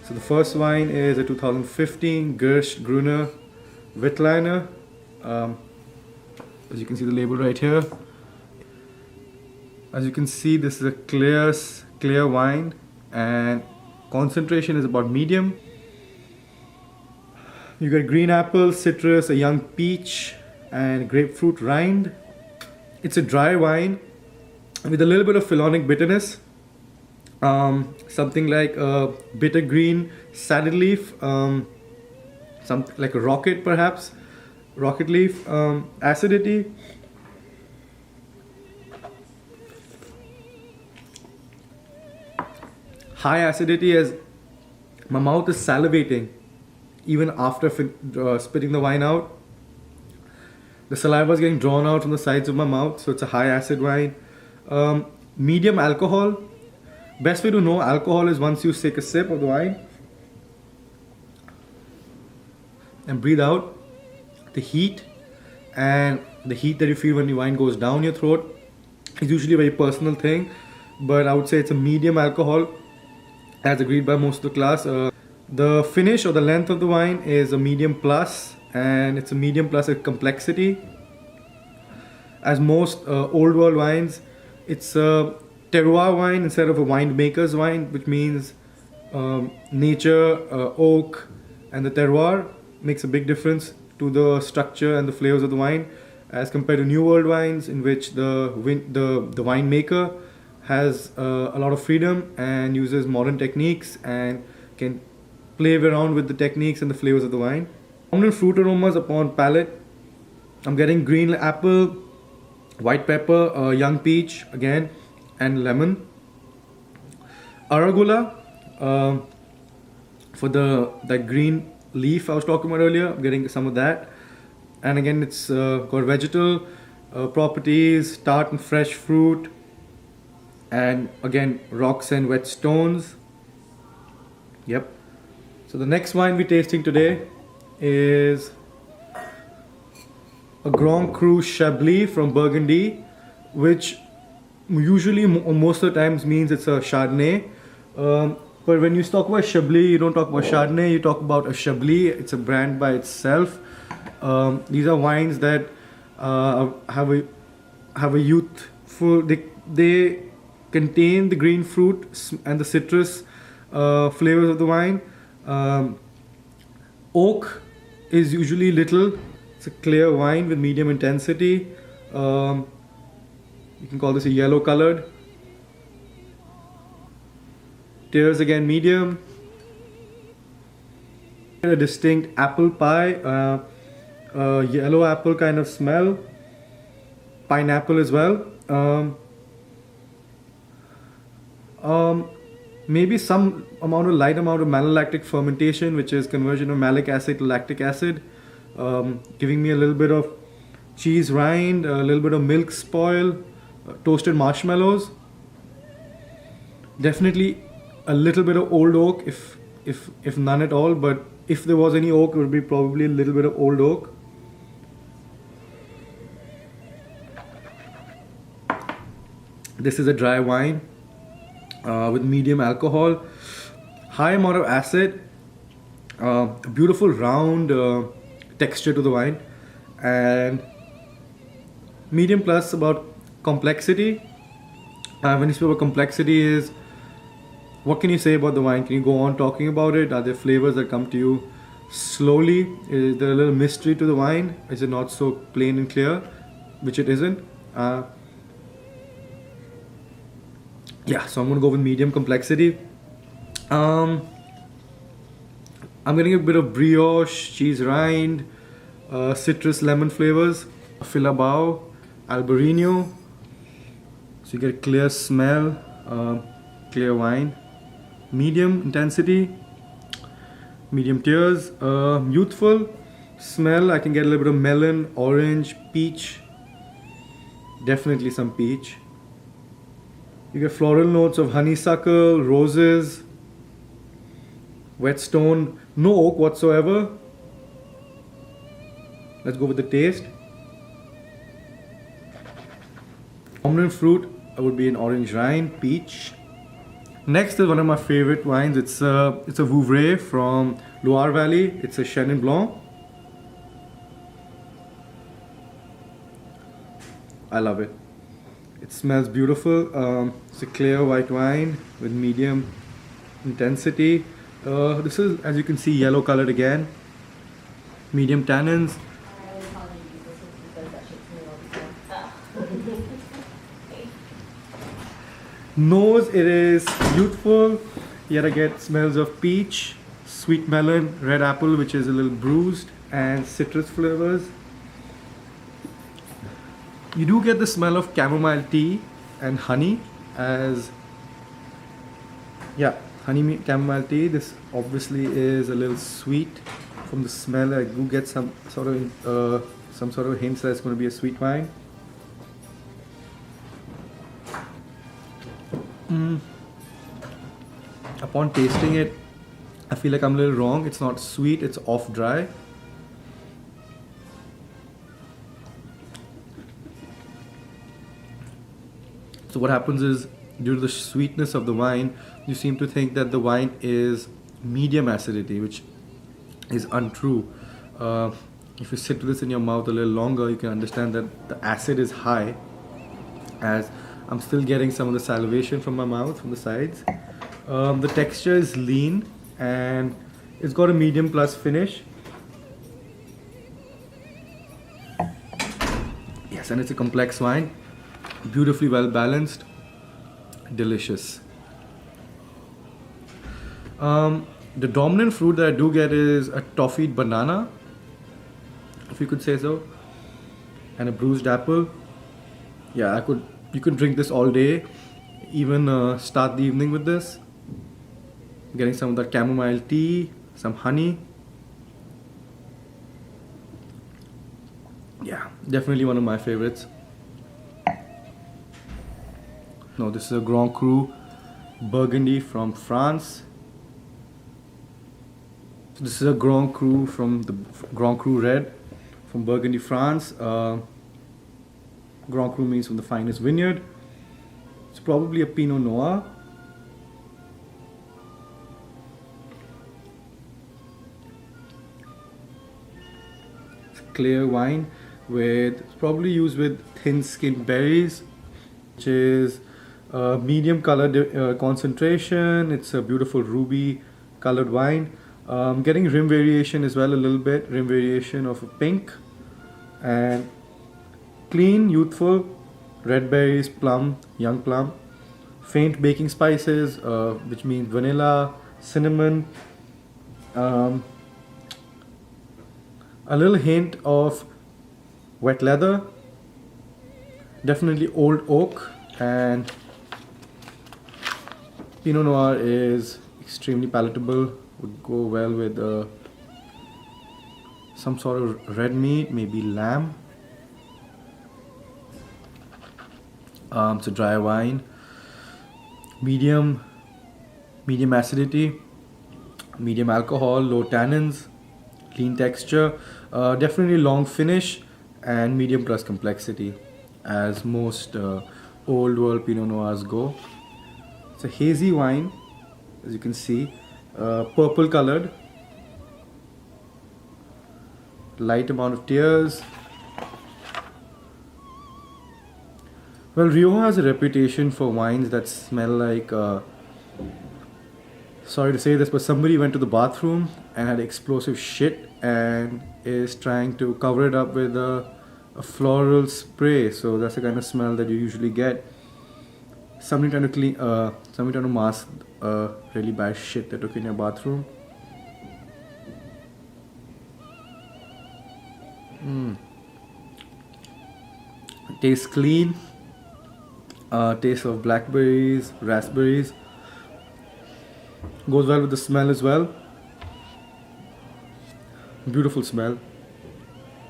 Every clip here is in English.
So the first wine is a 2015 Gerst-Gruner Veltliner. As you can see the label right here. As you can see, this is a clear wine, and concentration is about medium. You got green apple, citrus, a young peach, and grapefruit rind. It's a dry wine with a little bit of phenolic bitterness. Something like a bitter green saddle leaf, something like a rocket perhaps, rocket leaf. Acidity. High acidity, as my mouth is salivating even after spitting the wine out. The saliva is getting drawn out from the sides of my mouth, so it's a high acid wine. Medium alcohol. Best way to know alcohol is once you take a sip of the wine and breathe out the heat, and the heat that you feel when the wine goes down your throat is usually a very personal thing, but I would say it's a medium alcohol as agreed by most of the class. The finish or the length of the wine is a medium plus, and it's a medium plus in complexity. As most old world wines, it's a terroir wine instead of a winemaker's wine, which means nature, oak, and the terroir makes a big difference to the structure and the flavors of the wine, as compared to new world wines in which the winemaker has a lot of freedom and uses modern techniques and can play around with the techniques and the flavors of the wine. Dominant fruit aromas upon palate. I'm getting green apple, white pepper, young peach again, and lemon. Arugula, for that green leaf I was talking about earlier, I'm getting some of that. And again, it's got vegetal properties, tart and fresh fruit, and again rocks and wet stones. Yep. So the next wine we're tasting today is a Grand Cru Chablis from Burgundy, which usually most of the times means it's a Chardonnay. But when you talk about Chablis, you don't talk about Chardonnay, you talk about a Chablis. It's a brand by itself. These are wines that have a youthful. They contain the green fruit and the citrus flavors of the wine. Oak is usually little. It's a clear wine with medium intensity. You can call this a yellow colored. Tears again medium. A distinct apple pie, yellow apple kind of smell. Pineapple as well. Maybe some light amount of malolactic fermentation, which is conversion of malic acid to lactic acid, giving me a little bit of cheese rind, a little bit of milk spoil, toasted marshmallows. Definitely a little bit of old oak, if none at all. But if there was any oak, it would be probably a little bit of old oak. This is a dry wine. With medium alcohol, high amount of acid, a beautiful round texture to the wine, and medium plus about complexity. When you speak about complexity, is what can you say about the wine? Can you go on talking about it? Are there flavors that come to you slowly? Is there a little mystery to the wine? Is it not so plain and clear? Which it isn't. Yeah, so I'm going to go with medium complexity. I'm getting a bit of brioche, cheese rind, citrus lemon flavors, Philabau, Albarino. So you get a clear smell, clear wine. Medium intensity, medium tears, youthful smell. I can get a little bit of melon, orange, peach. Definitely some peach. You get floral notes of honeysuckle, roses, whetstone, no oak whatsoever. Let's go with the taste. Dominant fruit would be an orange rind, peach. Next is one of my favorite wines. It's a Vouvray from Loire Valley. It's a Chenin Blanc. I love it. It smells beautiful. It's a clear white wine with medium intensity. This is, as you can see, yellow colored again. Medium tannins. Nose, it is youthful, yet I get smells of peach, sweet melon, red apple, which is a little bruised, and citrus flavors. You do get the smell of chamomile tea and honey, as yeah, chamomile tea. This obviously is a little sweet from the smell. I do get some sort of hints that it's going to be a sweet wine. Upon tasting it, I feel like I'm a little wrong. It's not sweet, it's off dry. So what happens is, due to the sweetness of the wine, you seem to think that the wine is medium acidity, which is untrue. If you sit with this in your mouth a little longer, you can understand that the acid is high, as I'm still getting some of the salivation from my mouth, from the sides. The texture is lean and it's got a medium plus finish. Yes, and it's a complex wine. Beautifully well balanced. Delicious. The dominant fruit that I do get is a toffeed banana, if you could say so, and a bruised apple. Yeah, you could drink this all day, even start the evening with this. Getting some of that chamomile tea, some honey. Yeah, definitely one of my favorites. No, this is a Grand Cru Burgundy from France. So this is a Grand Cru from the Grand Cru Red from Burgundy, France. Grand Cru means from the finest vineyard. It's probably a Pinot Noir. It's a clear wine with, it's probably used with thin-skinned berries, which is medium color concentration. It's a beautiful ruby colored wine. Getting rim variation as well, a little bit rim variation of a pink, and clean, youthful, red berries, plum, young plum, faint baking spices, which means vanilla, cinnamon, a little hint of wet leather, definitely old oak, and Pinot Noir is extremely palatable, would go well with some sort of red meat, maybe lamb. It's a dry wine, medium acidity, medium alcohol, low tannins, clean texture, definitely long finish, and medium plus complexity, as most old world Pinot Noirs go. It's a hazy wine, as you can see, purple colored, light amount of tears. Well, Rioja has a reputation for wines that smell like, sorry to say this, but somebody went to the bathroom and had explosive shit and is trying to cover it up with a floral spray. So that's the kind of smell that you usually get. Somebody trying to clean, somebody trying to mask really bad shit they took in your bathroom. It tastes clean. Taste of blackberries, raspberries. Goes well with the smell as well. Beautiful smell.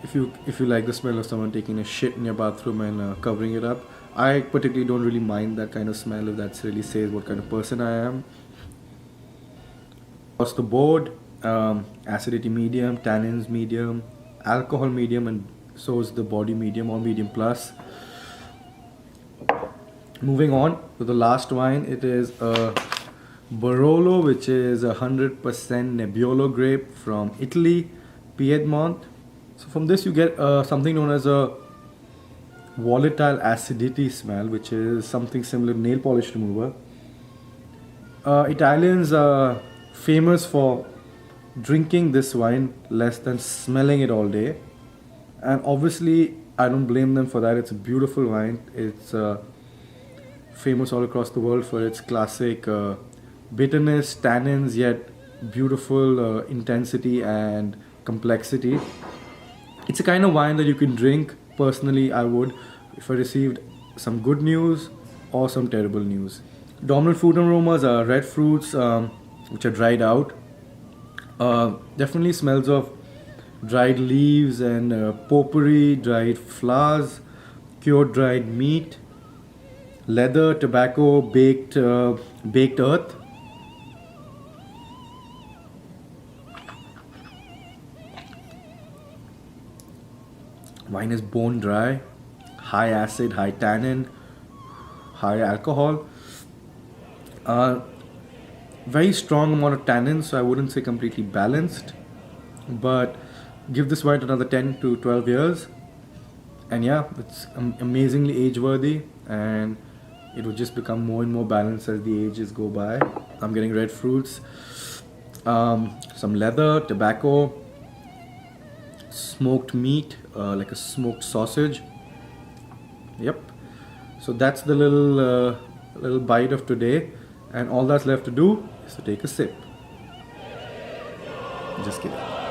If you like the smell of someone taking a shit in your bathroom and covering it up, I particularly don't really mind that kind of smell if that really says what kind of person I am. Across the board, acidity medium, tannins medium, alcohol medium, and so is the body medium or medium plus. Moving on to the last wine, it is a Barolo, which is 100% Nebbiolo grape from Italy, Piedmont. So from this you get something known as a volatile acidity smell, which is something similar to nail polish remover. Italians are famous for drinking this wine less than smelling it all day, and obviously I don't blame them for that. It's a beautiful wine. It's famous all across the world for its classic bitterness, tannins, yet beautiful intensity and complexity. It's a kind of wine that you can drink. Personally, I would if I received some good news or some terrible news. Dominant fruit aromas are red fruits, which are dried out. Definitely smells of dried leaves and potpourri, dried flowers, cured dried meat, leather, tobacco, baked earth. Wine is bone dry, high acid, high tannin, high alcohol. Uh, Very strong amount of tannins, so I wouldn't say completely balanced, but give this wine another 10 to 12 years, and yeah, it's amazingly age worthy, and it will just become more and more balanced as the ages go by. I'm getting red fruits, some leather, tobacco, smoked meat, like a smoked sausage. Yep. So that's the little bite of today, and all that's left to do is to take a sip. Just kidding.